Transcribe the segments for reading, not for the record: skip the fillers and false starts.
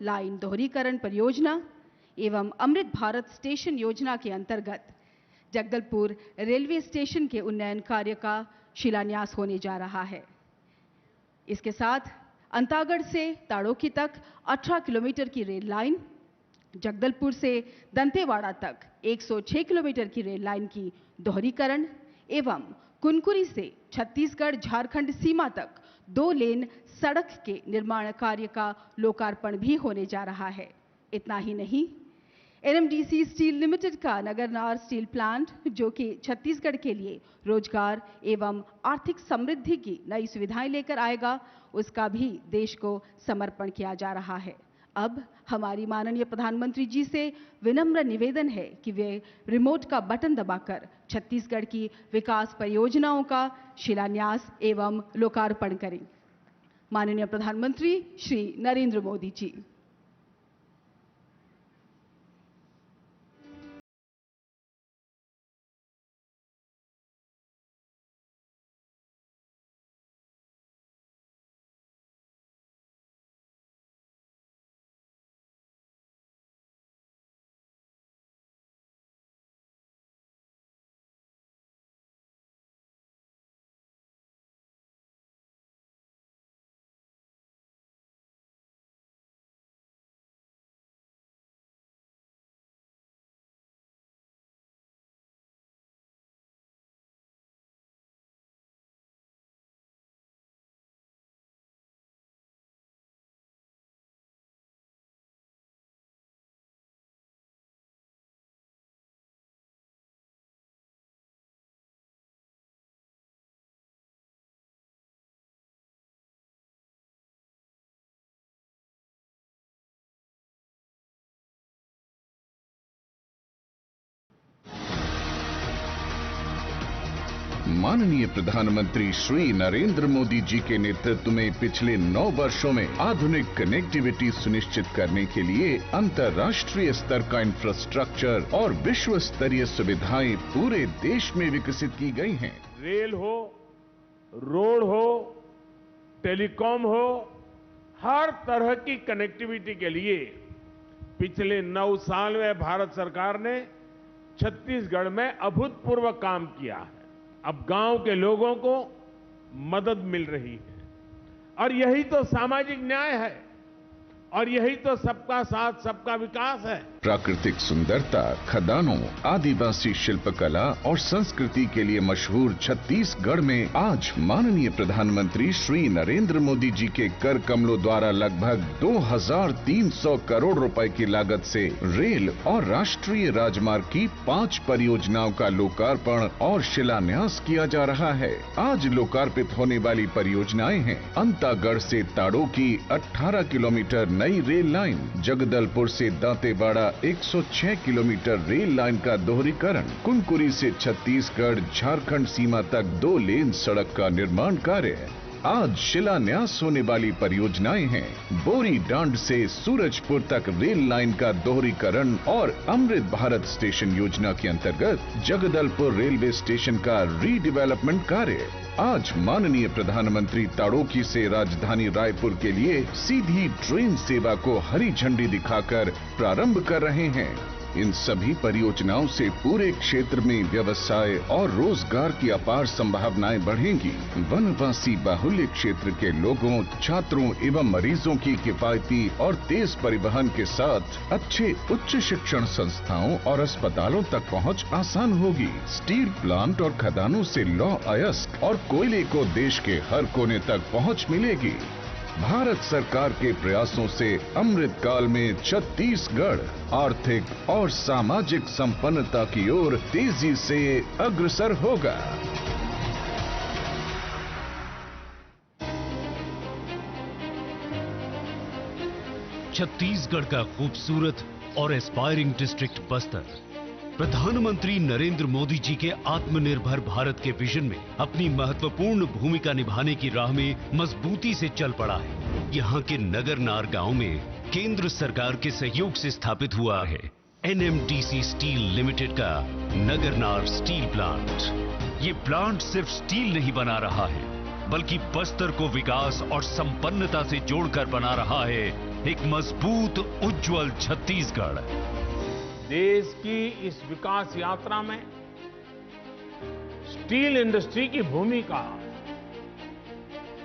Line दोहरीकरण परियोजना एवं अमृत भारत स्टेशन योजना के अंतर्गत जगदलपुर रेलवे स्टेशन के उन्नयन कार्य का शिलान्यास होने जा रहा है। इसके साथ अंतागढ़ से ताड़ोकी तक 18 किलोमीटर की रेल लाइन, जगदलपुर से दंतेवाड़ा तक 106 किलोमीटर की रेल लाइन की दोहरीकरण एवं कुनकुरी से छत्तीसगढ़ झारखंड सीमा तक 2 लेन सड़क के निर्माण कार्य का लोकार्पण भी होने जा रहा है। इतना ही नहीं, एनएमडीसी स्टील लिमिटेड का नगरनार स्टील प्लांट, जो कि छत्तीसगढ़ के लिए रोजगार एवं आर्थिक समृद्धि की नई सुविधाएं लेकर आएगा, उसका भी देश को समर्पण किया जा रहा है। अब हमारी माननीय प्रधानमंत्री जी से विनम्र निवेदन है कि वे रिमोट का बटन दबाकर छत्तीसगढ़ की विकास परियोजनाओं का शिलान्यास एवं लोकार्पण करें। माननीय प्रधानमंत्री श्री नरेंद्र मोदी जी। माननीय प्रधानमंत्री श्री नरेंद्र मोदी जी के नेतृत्व में पिछले 9 वर्षों में आधुनिक कनेक्टिविटी सुनिश्चित करने के लिए अंतर्राष्ट्रीय स्तर का इंफ्रास्ट्रक्चर और विश्व स्तरीय सुविधाएं पूरे देश में विकसित की गई हैं। रेल हो, रोड हो, टेलीकॉम हो, हर तरह की कनेक्टिविटी के लिए पिछले 9 साल में भारत सरकार ने छत्तीसगढ़ में अभूतपूर्व काम किया है। अब गांव के लोगों को मदद मिल रही है और यही तो सामाजिक न्याय है और यही तो सबका साथ सबका विकास है। प्राकृतिक सुंदरता, खदानों, आदिवासी शिल्पकला और संस्कृति के लिए मशहूर छत्तीसगढ़ में आज माननीय प्रधानमंत्री श्री नरेंद्र मोदी जी के कर कमलों द्वारा लगभग 2300 करोड़ रुपए की लागत से रेल और राष्ट्रीय राजमार्ग की 5 परियोजनाओं का लोकार्पण और शिलान्यास किया जा रहा है। आज लोकार्पित होने वाली परियोजनाएं हैं अंतागढ़ से ताड़ोकी 18 किलोमीटर नई रेल लाइन, जगदलपुर से दांतेवाड़ा 106 किलोमीटर रेल लाइन का दोहरीकरण, कुनकुरी से छत्तीसगढ़ झारखंड सीमा तक 2 लेन सड़क का निर्माण कार्य। आज शिलान्यास होने वाली परियोजनाएं हैं बोरी डांड से सूरजपुर तक रेल लाइन का दोहरीकरण और अमृत भारत स्टेशन योजना के अंतर्गत जगदलपुर रेलवे स्टेशन का रीडेवलपमेंट कार्य। आज माननीय प्रधानमंत्री ताड़ोकी से राजधानी रायपुर के लिए सीधी ट्रेन सेवा को हरी झंडी दिखाकर प्रारंभ कर रहे हैं। इन सभी परियोजनाओं से पूरे क्षेत्र में व्यवसाय और रोजगार की अपार संभावनाएं बढ़ेंगी। वनवासी बाहुल्य क्षेत्र के लोगों, छात्रों एवं मरीजों की किफायती और तेज परिवहन के साथ अच्छे उच्च शिक्षण संस्थाओं और अस्पतालों तक पहुंच आसान होगी। स्टील प्लांट और खदानों से लौह अयस्क और कोयले को देश के हर कोने तक पहुंच मिलेगी। भारत सरकार के प्रयासों से अमृत काल में छत्तीसगढ़ आर्थिक और सामाजिक संपन्नता की ओर तेजी से अग्रसर होगा। छत्तीसगढ़ का खूबसूरत और एस्पायरिंग डिस्ट्रिक्ट बस्तर प्रधानमंत्री नरेंद्र मोदी जी के आत्मनिर्भर भारत के विजन में अपनी महत्वपूर्ण भूमिका निभाने की राह में मजबूती से चल पड़ा है। यहाँ के नगरनार गांव में केंद्र सरकार के सहयोग से स्थापित हुआ है एनएमडीसी स्टील लिमिटेड का नगरनार स्टील प्लांट। ये प्लांट सिर्फ स्टील नहीं बना रहा है, बल्कि बस्तर को विकास और संपन्नता से जोड़कर बना रहा है एक मजबूत उज्जवल छत्तीसगढ़। देश की इस विकास यात्रा में स्टील इंडस्ट्री की भूमिका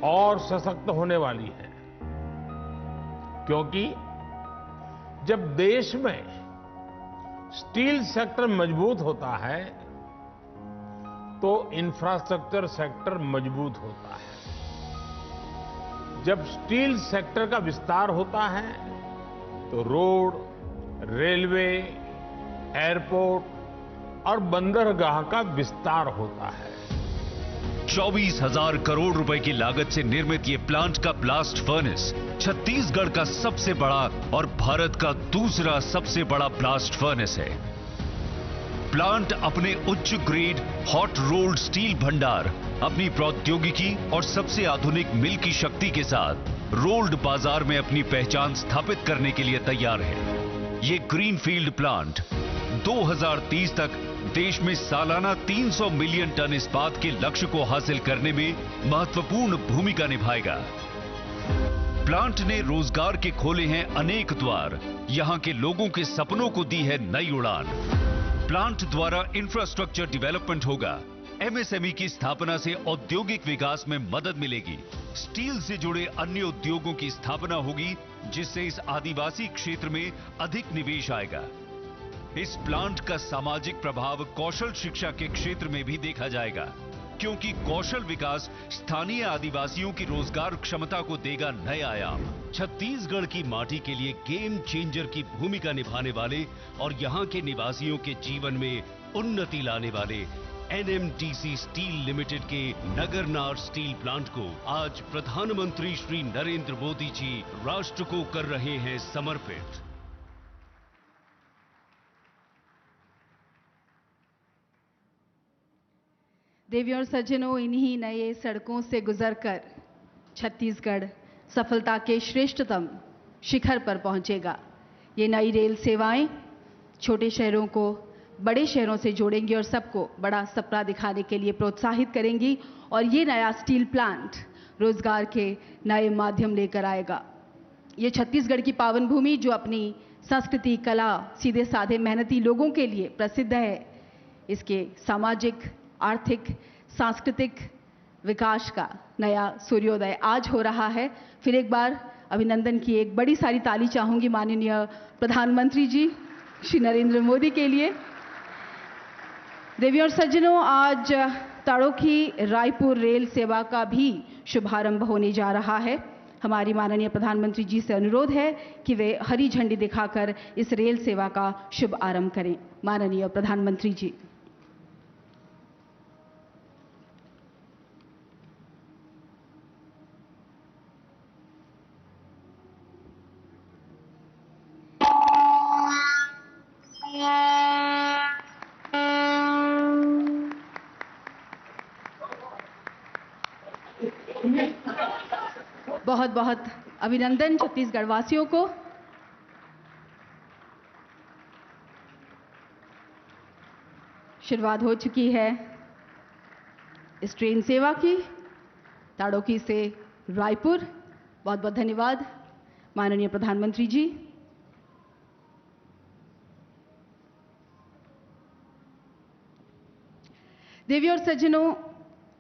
और सशक्त होने वाली है, क्योंकि जब देश में स्टील सेक्टर मजबूत होता है तो इंफ्रास्ट्रक्चर सेक्टर मजबूत होता है। जब स्टील सेक्टर का विस्तार होता है तो रोड, रेलवे, एयरपोर्ट और बंदरगाह का विस्तार होता है। 24,000 करोड़ रुपए की लागत से निर्मित ये प्लांट का ब्लास्ट फर्नेस छत्तीसगढ़ का सबसे बड़ा और भारत का दूसरा सबसे बड़ा ब्लास्ट फर्नेस है। प्लांट अपने उच्च ग्रेड हॉट रोल्ड स्टील भंडार, अपनी प्रौद्योगिकी और सबसे आधुनिक मिल की शक्ति के साथ रोल्ड बाजार में अपनी पहचान स्थापित करने के लिए तैयार है। ये ग्रीनफील्ड प्लांट 2030 तक देश में सालाना 300 मिलियन टन इस्पात के लक्ष्य को हासिल करने में महत्वपूर्ण भूमिका निभाएगा। प्लांट ने रोजगार के खोले हैं अनेक द्वार, यहां के लोगों के सपनों को दी है नई उड़ान। प्लांट द्वारा इंफ्रास्ट्रक्चर डेवलपमेंट होगा। एमएसएमई की स्थापना से औद्योगिक विकास में मदद मिलेगी। स्टील से जुड़े अन्य उद्योगों की स्थापना होगी, जिससे इस आदिवासी क्षेत्र में अधिक निवेश आएगा। इस प्लांट का सामाजिक प्रभाव कौशल शिक्षा के क्षेत्र में भी देखा जाएगा, क्योंकि कौशल विकास स्थानीय आदिवासियों की रोजगार क्षमता को देगा नए आयाम। छत्तीसगढ़ की माटी के लिए गेम चेंजर की भूमिका निभाने वाले और यहां के निवासियों के जीवन में उन्नति लाने वाले एनएमडीसी स्टील लिमिटेड के नगरनार स्टील प्लांट को आज प्रधानमंत्री श्री नरेंद्र मोदी जी राष्ट्र को कर रहे हैं समर्पित। देवियों और सज्जनों, इन्हीं नए सड़कों से गुजरकर छत्तीसगढ़ सफलता के श्रेष्ठतम शिखर पर पहुंचेगा। ये नई रेल सेवाएं छोटे शहरों को बड़े शहरों से जोड़ेंगी और सबको बड़ा सपना दिखाने के लिए प्रोत्साहित करेंगी, और ये नया स्टील प्लांट रोजगार के नए माध्यम लेकर आएगा। ये छत्तीसगढ़ की पावन भूमि, जो अपनी संस्कृति, कला, सीधे साधे मेहनती लोगों के लिए प्रसिद्ध है, इसके सामाजिक, आर्थिक, सांस्कृतिक विकास का नया सूर्योदय आज हो रहा है। फिर एक बार अभिनंदन की एक बड़ी सारी ताली चाहूंगी माननीय प्रधानमंत्री जी श्री नरेंद्र मोदी के लिए। देवियों और सज्जनों, आज ताड़ोखी रायपुर रेल सेवा का भी शुभारंभ होने जा रहा है। हमारी माननीय प्रधानमंत्री जी से अनुरोध है कि वे हरी झंडी दिखाकर इस रेल सेवा का शुभ आरंभ करें। माननीय प्रधानमंत्री जी। बहुत बहुत अभिनंदन छत्तीसगढ़ वासियों को। शुरुआत हो चुकी है इस ट्रेन सेवा की, ताड़ोखी से रायपुर। बहुत बहुत धन्यवाद माननीय प्रधानमंत्री जी। देवियों और सज्जनों,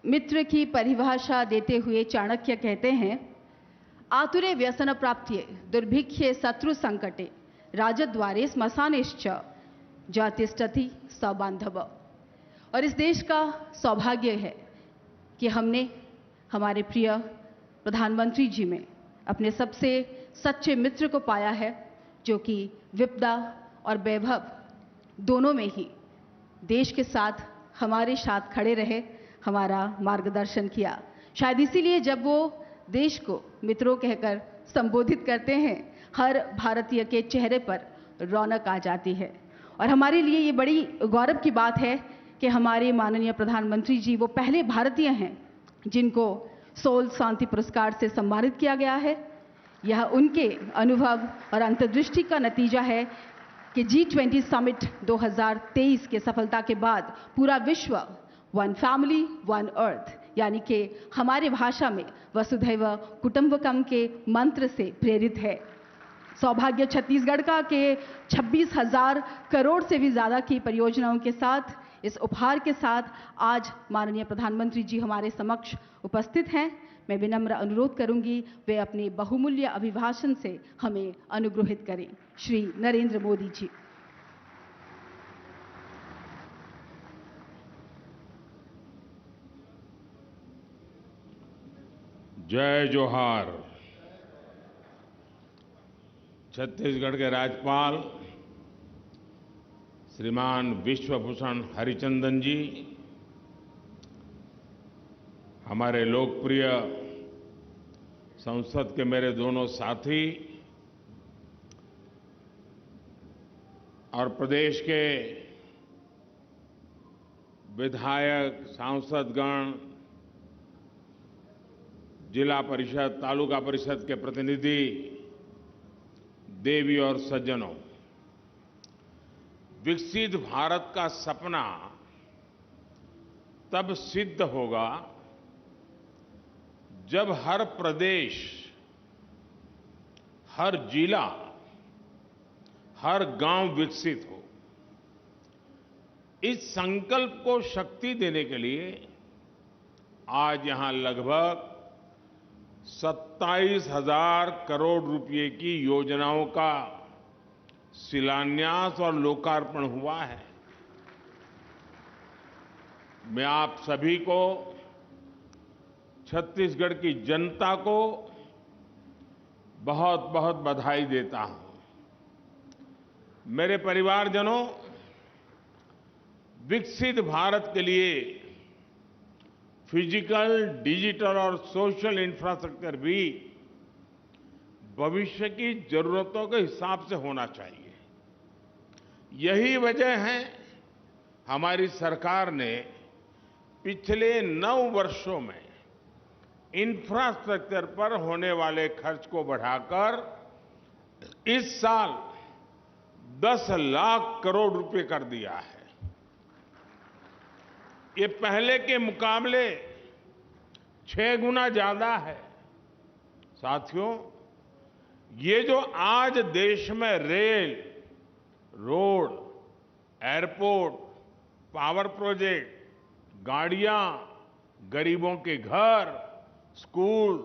मित्र की परिभाषा देते हुए चाणक्य कहते हैं, आतुरे व्यसन प्राप्त्ये दुर्भिक्षे शत्रु संकटे राजद्वारे स्मशानेश्च जातिष्ठति सबांधव। और इस देश का सौभाग्य है कि हमने हमारे प्रिय प्रधानमंत्री जी में अपने सबसे सच्चे मित्र को पाया है, जो कि विपदा और वैभव दोनों में ही देश के साथ हमारे साथ खड़े रहे, हमारा मार्गदर्शन किया। शायद इसीलिए जब वो देश को मित्रों कहकर संबोधित करते हैं, हर भारतीय के चेहरे पर रौनक आ जाती है। और हमारे लिए ये बड़ी गौरव की बात है कि हमारे माननीय प्रधानमंत्री जी वो पहले भारतीय हैं जिनको सोल शांति पुरस्कार से सम्मानित किया गया है। यह उनके अनुभव और अंतर्दृष्टि का नतीजा है कि G20 समिट 2023 के सफलता के बाद पूरा विश्व वन फैमिली वन अर्थ, यानी कि हमारे भाषा में वसुधैव कुटुंबकम के मंत्र से प्रेरित है। सौभाग्य छत्तीसगढ़ का के 26,000 करोड़ से भी ज्यादा की परियोजनाओं के साथ, इस उपहार के साथ आज माननीय प्रधानमंत्री जी हमारे समक्ष उपस्थित हैं। मैं विनम्र अनुरोध करूंगी वे अपने बहुमूल्य अभिभाषण से हमें अनुग्रहित करें। श्री नरेंद्र मोदी जी। जय जोहार। छत्तीसगढ़ के राज्यपाल श्रीमान विश्वभूषण हरिचंदन जी, हमारे लोकप्रिय संसद के मेरे दोनों साथी और प्रदेश के विधायक, सांसदगण, जिला परिषद, तालुका परिषद के प्रतिनिधि, देवी और सज्जनों, विकसित भारत का सपना तब सिद्ध होगा जब हर प्रदेश, हर जिला, हर गांव विकसित हो। इस संकल्प को शक्ति देने के लिए आज यहां लगभग 27,000 करोड़ रुपए की योजनाओं का शिलान्यास और लोकार्पण हुआ है। मैं आप सभी को, छत्तीसगढ़ की जनता को बहुत बहुत बधाई देता हूं। मेरे परिवारजनों, विकसित भारत के लिए फिजिकल, डिजिटल और सोशल इंफ्रास्ट्रक्चर भी भविष्य की जरूरतों के हिसाब से होना चाहिए। यही वजह है हमारी सरकार ने पिछले 9 वर्षों में इंफ्रास्ट्रक्चर पर होने वाले खर्च को बढ़ाकर इस साल 10 लाख करोड़ रुपए कर दिया है। ये पहले के मुकाबले 6 गुना ज्यादा है। साथियों, ये जो आज देश में rail, road, airport, power project, गाड़ियां, गरीबों के घर, स्कूल,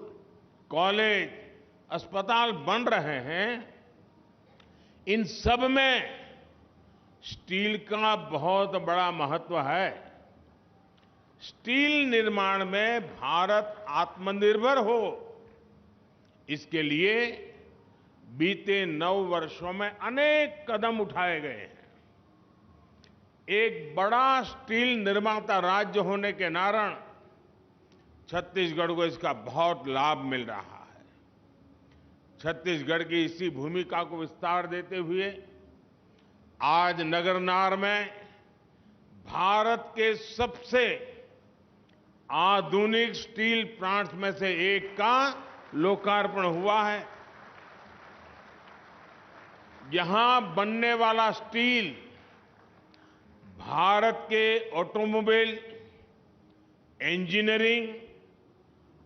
कॉलेज, अस्पताल बन रहे हैं, इन सब में स्टील का बहुत बड़ा महत्व है। स्टील निर्माण में भारत आत्मनिर्भर हो, इसके लिए बीते 9 वर्षों में अनेक कदम उठाए गए हैं। एक बड़ा स्टील निर्माता राज्य होने के नारण छत्तीसगढ़ को इसका बहुत लाभ मिल रहा है। छत्तीसगढ़ की इसी भूमिका को विस्तार देते हुए आज नगरनार में भारत के सबसे आधुनिक स्टील प्लांट्स में से एक का लोकार्पण हुआ है। यहां बनने वाला स्टील भारत के ऑटोमोबाइल, इंजीनियरिंग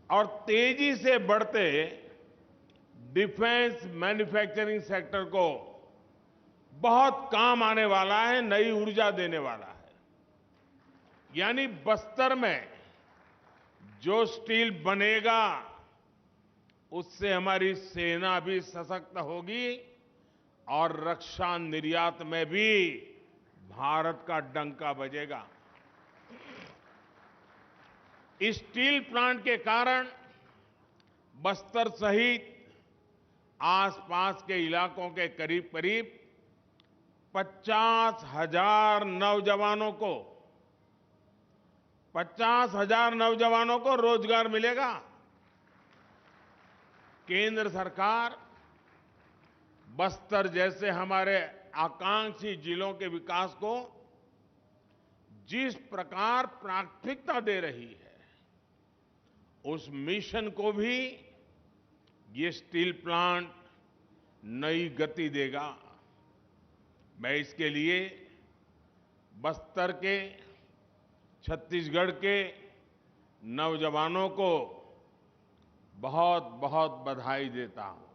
और तेजी से बढ़ते डिफेंस मैन्युफैक्चरिंग सेक्टर को बहुत काम आने वाला है, नई ऊर्जा देने वाला है। यानी बस्तर में जो स्टील बनेगा, उससे हमारी सेना भी सशक्त होगी और रक्षा निर्यात में भी भारत का डंका बजेगा। इस स्टील प्लांट के कारण बस्तर सहित आसपास के इलाकों के करीब करीब 50,000 नौजवानों को रोजगार मिलेगा। केंद्र सरकार बस्तर जैसे हमारे आकांक्षी जिलों के विकास को जिस प्रकार प्राथमिकता दे रही है, उस मिशन को भी ये स्टील प्लांट नई गति देगा। मैं इसके लिए बस्तर के, छत्तीसगढ़ के नौजवानों को बहुत बहुत बधाई देता हूं।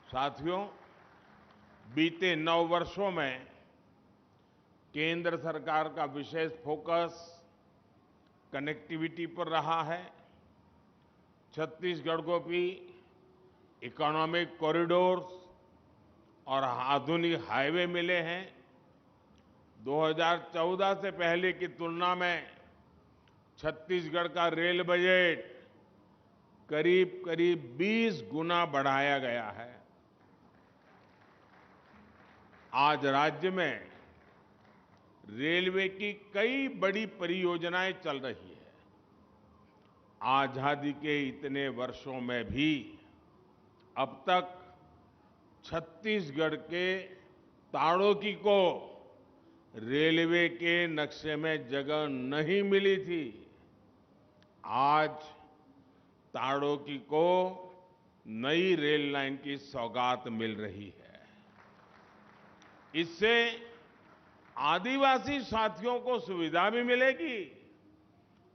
साथियों, बीते 9 वर्षों में केंद्र सरकार का विशेष फोकस कनेक्टिविटी पर रहा है। छत्तीसगढ़ को भी इकोनॉमिक कॉरिडोर्स और आधुनिक हाईवे मिले हैं। 2014 से पहले की तुलना में छत्तीसगढ़ का रेल बजट करीब करीब 20 गुना बढ़ाया गया है। आज राज्य में रेलवे की कई बड़ी परियोजनाएं चल रही है। आजादी के इतने वर्षों में भी अब तक छत्तीसगढ़ के ताड़ोकी को रेलवे के नक्शे में जगह नहीं मिली थी। आज ताड़ोकी को नई रेल लाइन की सौगात मिल रही है। इससे आदिवासी साथियों को सुविधा भी मिलेगी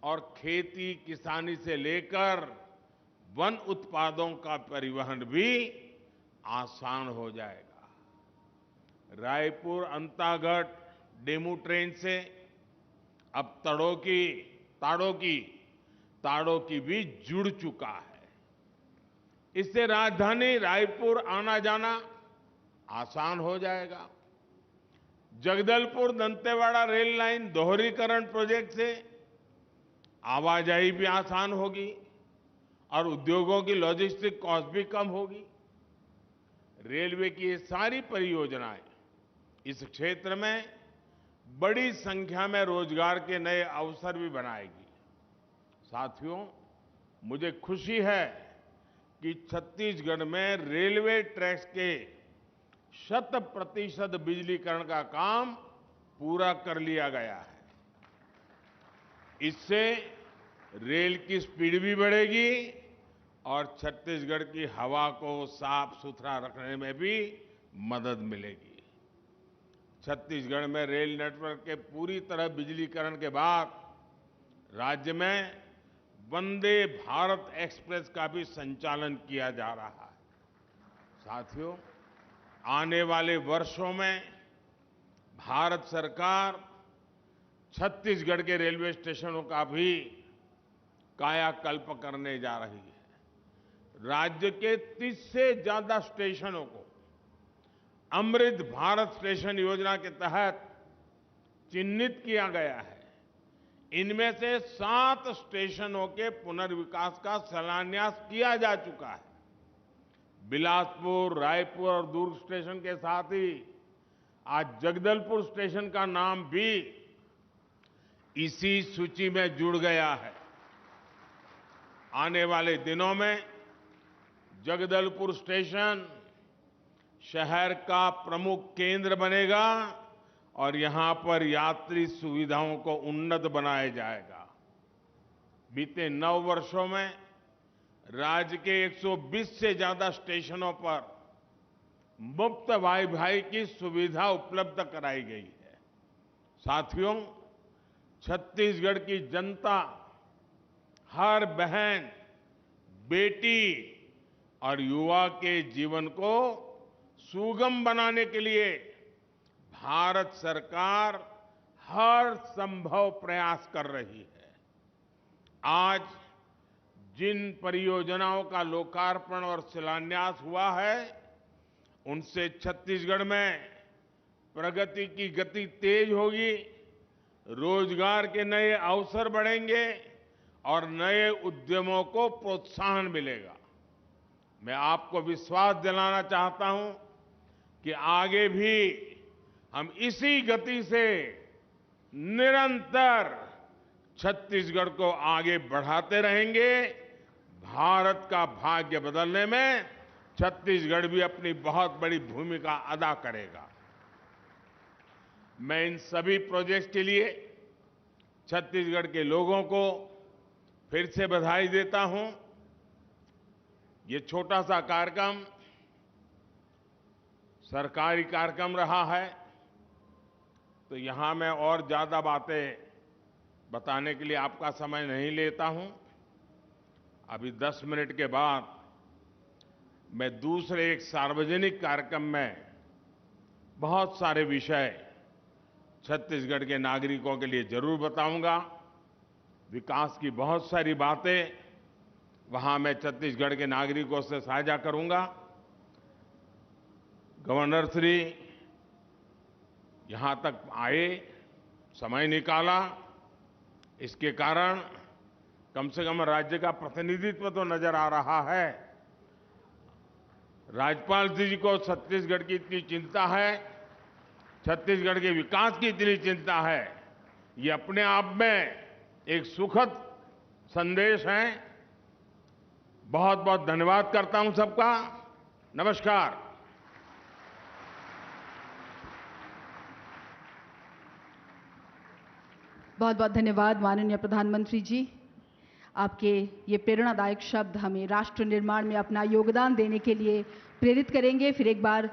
और खेती किसानी से लेकर वन उत्पादों का परिवहन भी आसान हो जाएगा। रायपुर अंतागढ़ डेमू ट्रेन से अब ताड़ोकी भी जुड़ चुका है। इससे राजधानी रायपुर आना जाना आसान हो जाएगा। जगदलपुर दंतेवाड़ा रेल लाइन दोहरीकरण प्रोजेक्ट से आवाजाही भी आसान होगी और उद्योगों की लॉजिस्टिक कॉस्ट भी कम होगी। रेलवे की ये सारी परियोजनाएं इस क्षेत्र में बड़ी संख्या में रोजगार के नए अवसर भी बनाएगी। साथियों, मुझे खुशी है कि छत्तीसगढ़ में रेलवे ट्रैक्स के 100% बिजलीकरण का काम पूरा कर लिया गया है। इससे रेल की स्पीड भी बढ़ेगी और छत्तीसगढ़ की हवा को साफ सुथरा रखने में भी मदद मिलेगी। छत्तीसगढ़ में रेल नेटवर्क के पूरी तरह बिजलीकरण के बाद राज्य में वंदे भारत एक्सप्रेस का भी संचालन किया जा रहा है। साथियों, आने वाले वर्षों में भारत सरकार छत्तीसगढ़ के रेलवे स्टेशनों का भी कायाकल्प करने जा रही है। राज्य के 30 से ज्यादा स्टेशनों को अमृत भारत स्टेशन योजना के तहत चिन्हित किया गया है। इनमें से 7 स्टेशनों के पुनर्विकास का शिलान्यास किया जा चुका है। बिलासपुर, रायपुर और दुर्ग स्टेशन के साथ ही आज जगदलपुर स्टेशन का नाम भी इसी सूची में जुड़ गया है। आने वाले दिनों में जगदलपुर स्टेशन शहर का प्रमुख केंद्र बनेगा और यहां पर यात्री सुविधाओं को उन्नत बनाया जाएगा। बीते 9 वर्षों में राज्य के 120 से ज्यादा स्टेशनों पर मुफ्त वाईफाई की सुविधा उपलब्ध कराई गई है। साथियों, छत्तीसगढ़ की जनता हर बहन, बेटी और युवा के जीवन को सुगम बनाने के लिए भारत सरकार हर संभव प्रयास कर रही है। आज जिन परियोजनाओं का लोकार्पण और शिलान्यास हुआ है, उनसे छत्तीसगढ़ में प्रगति की गति तेज होगी, रोजगार के नए अवसर बढ़ेंगे और नए उद्यमों को प्रोत्साहन मिलेगा। मैं आपको विश्वास दिलाना चाहता हूं कि आगे भी हम इसी गति से निरंतर छत्तीसगढ़ को आगे बढ़ाते रहेंगे। भारत का भाग्य बदलने में छत्तीसगढ़ भी अपनी बहुत बड़ी भूमिका अदा करेगा। मैं इन सभी प्रोजेक्ट्स के लिए छत्तीसगढ़ के लोगों को फिर से बधाई देता हूं। ये छोटा सा कार्यक्रम सरकारी कार्यक्रम रहा है, तो यहां मैं और ज्यादा बातें बताने के लिए आपका समय नहीं लेता हूं। अभी 10 मिनट के बाद मैं दूसरे एक सार्वजनिक कार्यक्रम में बहुत सारे विषय छत्तीसगढ़ के नागरिकों के लिए जरूर बताऊंगा। विकास की बहुत सारी बातें वहां मैं छत्तीसगढ़ के नागरिकों से साझा करूंगा। गवर्नर श्री यहां तक आए, समय निकाला, इसके कारण कम से कम राज्य का प्रतिनिधित्व तो नजर आ रहा है। राज्यपाल जी को छत्तीसगढ़ की इतनी चिंता है, छत्तीसगढ़ के विकास की इतनी चिंता है, ये अपने आप में एक सुखद संदेश है। बहुत बहुत धन्यवाद करता हूं सबका। नमस्कार। बहुत बहुत धन्यवाद माननीय प्रधानमंत्री जी। आपके ये प्रेरणादायक शब्द हमें राष्ट्र निर्माण में अपना योगदान देने के लिए प्रेरित करेंगे। फिर एक बार